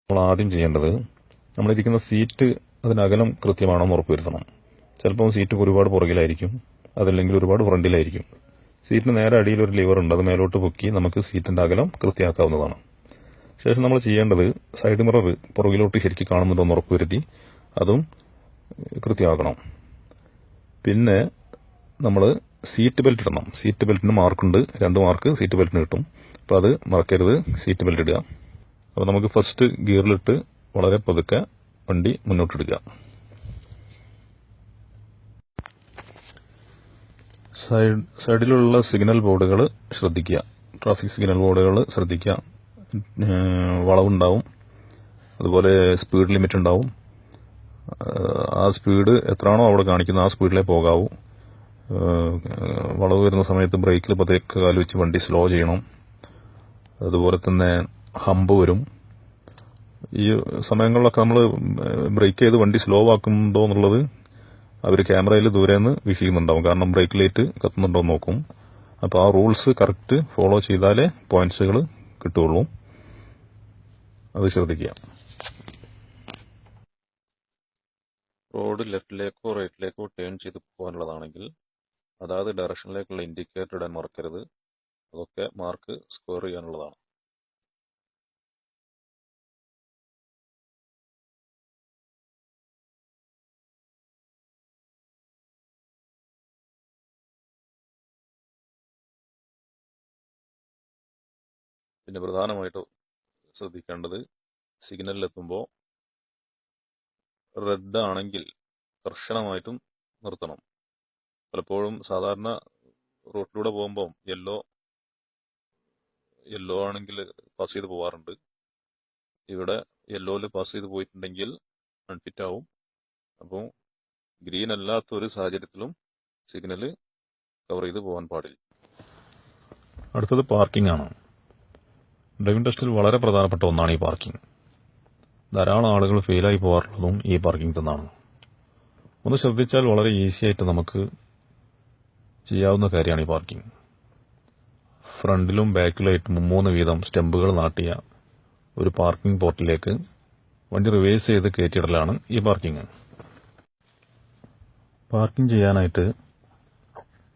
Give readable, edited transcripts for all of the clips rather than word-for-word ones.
നമ്മൾ ആദ്യം ചെയ്യേണ്ടത് നമ്മളിരിക്കുന്ന സീറ്റ് അതിനകലം കൃത്യമാണെന്ന് ഉറപ്പുവരുത്തണം. ചിലപ്പോൾ സീറ്റ് ഒരുപാട് പുറകിലായിരിക്കും, അതല്ലെങ്കിൽ ഒരുപാട് ഫ്രണ്ടിലായിരിക്കും. സീറ്റിന് നേരെ അടിയിൽ ഒരു ലിവർ ഉണ്ട്, അത് മേലോട്ട് പൊക്കി നമുക്ക് സീറ്റിന്റെ അകലം കൃത്യമാക്കാവുന്നതാണ്. ശേഷം നമ്മൾ ചെയ്യേണ്ടത് സൈഡ് മിറർ പുറകിലോട്ട് ശരിക്കും കാണുന്നുണ്ടോ എന്ന് ഉറപ്പുവരുത്തി അതും കൃത്യമാക്കണം. പിന്നെ നമ്മൾ സീറ്റ് ബെൽറ്റ് ഇടണം. സീറ്റ് ബെൽറ്റിന് മാർക്കുണ്ട്, 2 മാർക്ക് സീറ്റ് ബെൽറ്റിന് കിട്ടും. അപ്പോൾ അത് മറക്കരുത്, സീറ്റ് ബെൽറ്റ് ഇടുക. അപ്പോൾ നമുക്ക് ഫസ്റ്റ് ഗിയറിലിട്ട് വളരെ പതുക്കെ വണ്ടി മുന്നോട്ടെടുക്കുക. സൈഡിലുള്ള സിഗ്നൽ ബോർഡുകൾ ശ്രദ്ധിക്കുക, ട്രാഫിക് സിഗ്നൽ ബോർഡുകൾ ശ്രദ്ധിക്കുക. വളവുണ്ടാവും, അതുപോലെ സ്പീഡ് ലിമിറ്റ് ഉണ്ടാവും. ആ സ്പീഡ് എത്രയാണോ അവിടെ കാണിക്കുന്നത് ആ സ്പീഡിലേ പോകാവൂ. വളവ് വരുന്ന സമയത്ത് ബ്രേക്കിൽ പതുക്കെ കാല് വെച്ച് വണ്ടി സ്ലോ ചെയ്യണം. അതുപോലെ തന്നെ ഹമ്പ് വരും. ഈ സമയങ്ങളിലൊക്കെ നമ്മൾ ബ്രേക്ക് ചെയ്ത് വണ്ടി സ്ലോ ആക്കുന്നുണ്ടോ എന്നുള്ളത് അവർ ക്യാമറയിൽ ദൂരെ നിന്ന് വീക്ഷിക്കുന്നുണ്ടാവും. കാരണം ബ്രേക്ക് ലൈറ്റ് കത്തുന്നുണ്ടോ എന്ന് നോക്കും. അപ്പോൾ ആ റൂൾസ് കറക്റ്റ് ഫോളോ ചെയ്താലേ പോയിന്റ്സുകൾ കിട്ടുകയുള്ളൂ. അത് ശ്രദ്ധിക്കുക. റോഡ് ലെഫ്റ്റിലേക്കോ റൈറ്റിലേക്കോ ടേൺ ചെയ്ത് പോകാനുള്ളതാണെങ്കിൽ അതായത് ഡയറക്ഷനിലേക്കുള്ള ഇൻഡിക്കേറ്റർ ഇടാൻ മറക്കരുത്. അതൊക്കെ മാർക്ക് സ്കോർ ചെയ്യാനുള്ളതാണ്. പിന്നെ പ്രധാനമായിട്ട് ശ്രദ്ധിക്കേണ്ടത് സിഗ്നലിലെത്തുമ്പോൾ റെഡ് ആണെങ്കിൽ കർശനമായിട്ടും നിർത്തണം. പലപ്പോഴും സാധാരണ റോഡിലൂടെ പോകുമ്പോൾ യെല്ലോ ആണെങ്കിൽ പാസ് ചെയ്ത് പോകാറുണ്ട്. ഇവിടെ യെല്ലോയിൽ പാസ് ചെയ്ത് പോയിട്ടുണ്ടെങ്കിൽ അൺഫിറ്റ് ആവും. അപ്പോൾ ഗ്രീൻ അല്ലാത്ത ഒരു സാഹചര്യത്തിലും സിഗ്നൽ കവർ ചെയ്ത് പോകാൻ പാടില്ല. അടുത്തത് പാർക്കിംഗ് ആണ്. ഡ്രൈവിംഗ് ടെസ്റ്റിൽ വളരെ പ്രധാനപ്പെട്ട ഒന്നാണ് ഈ പാർക്കിംഗ്. ധാരാളം ആളുകൾ ഫെയിലായി പോകാറുള്ളതും ഈ പാർക്കിംഗ് തന്നാണ്. ഒന്ന് ശ്രദ്ധിച്ചാൽ വളരെ ഈസി ആയിട്ട് നമുക്ക് ചെയ്യാവുന്ന കാര്യമാണ് ഈ പാർക്കിംഗ്. ഫ്രണ്ടിലും ബാക്കിലായിട്ട് 3 വീതം സ്റ്റെമ്പുകൾ നാട്ടിയ ഒരു പാർക്കിംഗ് പോർട്ടിലേക്ക് വണ്ടി റിവേഴ്സ് ചെയ്ത് കയറ്റിയിടലാണ് ഈ പാർക്കിംഗ്. പാർക്കിംഗ് ചെയ്യാനായിട്ട്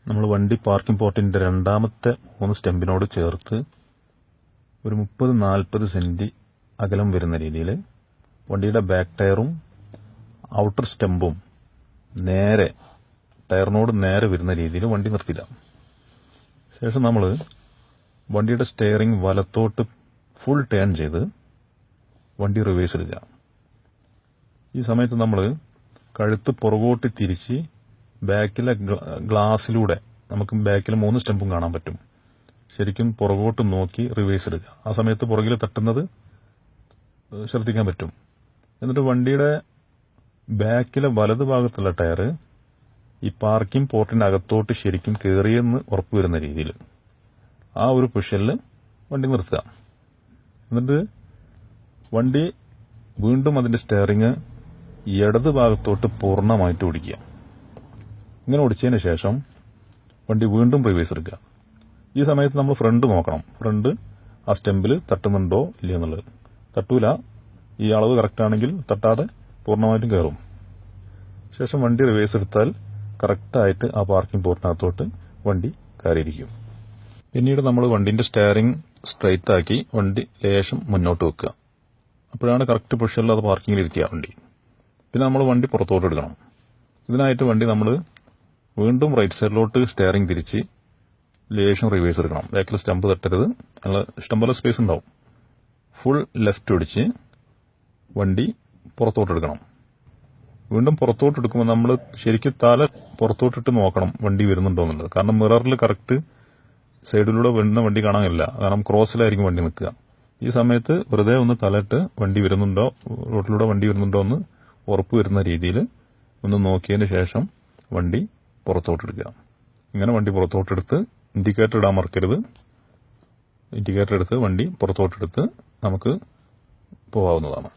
നമ്മൾ വണ്ടി പാർക്കിംഗ് പോർട്ടിന്റെ രണ്ടാമത്തെ 3 സ്റ്റെമ്പിനോട് ചേർത്ത് ഒരു 30-40 സെന്റി അകലം വരുന്ന രീതിയിൽ വണ്ടിയുടെ ബാക്ക് ടയറും ഔട്ടർ സ്റ്റെമ്പും നേരെ ടയറിനോട് നേരെ വരുന്ന രീതിയിൽ വണ്ടി നിർത്തിയിടാം. ശേഷം നമ്മൾ വണ്ടിയുടെ സ്റ്റെയറിംഗ് വലത്തോട്ട് ഫുൾ ടേൺ ചെയ്ത് വണ്ടി റിവേഴ്സ് എടുക്കുക. ഈ സമയത്ത് നമ്മൾ കഴുത്ത് പുറകോട്ട് തിരിച്ച് ബാക്കിലെ ഗ്ലാസ്സിലൂടെ നമുക്ക് ബാക്കിലെ 3 സ്റ്റെമ്പും കാണാൻ പറ്റും. ശരിക്കും പുറകോട്ട് നോക്കി റിവേഴ്സ് എടുക്കുക. ആ സമയത്ത് പുറകിൽ തട്ടുന്നത് ശ്രദ്ധിക്കാൻ പറ്റും. എന്നിട്ട് വണ്ടിയുടെ ബാക്കിലെ വലതു ഭാഗത്തുള്ള ടയർ ഈ പാർക്കിംഗ് പോർട്ടിന്റെ അകത്തോട്ട് ശരിക്കും കയറിയെന്ന് ഉറപ്പുവരുന്ന രീതിയിൽ ആ ഒരു പൊസിഷനിൽ വണ്ടി നിർത്തുക. എന്നിട്ട് വണ്ടി വീണ്ടും അതിന്റെ സ്റ്റെയറിംഗ് ഇടത് ഭാഗത്തോട്ട് പൂർണ്ണമായിട്ട് ഓടിക്കുക. ഇങ്ങനെ ഓടിച്ചതിന് ശേഷം വണ്ടി വീണ്ടും റിവേഴ്സ് എടുക്കുക. ഈ സമയത്ത് നമ്മൾ ഫ്രണ്ട് നോക്കണം. ഫ്രണ്ട് ആ സ്റ്റെമ്പിൽ തട്ടുന്നുണ്ടോ ഇല്ല എന്നുള്ളത്. തട്ടൂല, ഈ അളവ് കറക്റ്റ് ആണെങ്കിൽ തട്ടാതെ പൂർണ്ണമായിട്ടും കയറും. ശേഷം വണ്ടി റിവേഴ്സ് എടുത്താൽ കറക്റ്റായിട്ട് ആ പാർക്കിംഗ് പോർട്ടിനകത്തോട്ട് വണ്ടി കയറിയിരിക്കും. പിന്നീട് നമ്മൾ വണ്ടിന്റെ സ്റ്റെയറിംഗ് സ്ട്രെയിറ്റ് ആക്കി വണ്ടി ലേശം മുന്നോട്ട് വെക്കുക. അപ്പോഴാണ് കറക്റ്റ് പൊസിഷനിൽ അത് പാർക്കിംഗിൽ ഇരിക്കുക വണ്ടി. പിന്നെ നമ്മൾ വണ്ടി പുറത്തോട്ട് എടുക്കണം. ഇതിനായിട്ട് വണ്ടി നമ്മൾ വീണ്ടും റൈറ്റ് സൈഡിലോട്ട് സ്റ്റെയറിംഗ് തിരിച്ച് ലേശം റിവേഴ്സ് എടുക്കണം. ബാക്കിൽ സ്റ്റമ്പ് തട്ടരുത്, നല്ല ഇഷ്ടംപോലെ സ്പേസ് ഉണ്ടാവും. ഫുൾ ലെഫ്റ്റ് ഒടിച്ച് വണ്ടി പുറത്തോട്ടെടുക്കണം. വീണ്ടും പുറത്തോട്ടെടുക്കുമ്പോൾ നമ്മൾ ശരിക്കും തല പുറത്തോട്ടിട്ട് നോക്കണം വണ്ടി വരുന്നുണ്ടോ എന്നുള്ളത്. കാരണം മിററിൽ കറക്റ്റ് സൈഡിലൂടെ വരുന്ന വണ്ടി കാണാനില്ല, കാരണം ക്രോസിലായിരിക്കും വണ്ടി നിൽക്കുക. ഈ സമയത്ത് വെറുതെ ഒന്ന് തലയിട്ട് വണ്ടി വരുന്നുണ്ടോ, റോഡിലൂടെ വണ്ടി വരുന്നുണ്ടോ എന്ന് ഉറപ്പ് വരുന്ന രീതിയിൽ ഒന്ന് നോക്കിയതിന് ശേഷം വണ്ടി പുറത്തോട്ടെടുക്കുക. ഇങ്ങനെ വണ്ടി പുറത്തോട്ടെടുത്ത് ഇൻഡിക്കേറ്റർ ഇടാൻ മറക്കരുത്. ഇൻഡിക്കേറ്റർ എടുത്ത് വണ്ടി പുറത്തോട്ടെടുത്ത് നമുക്ക് പോകാവുന്നതാണ്.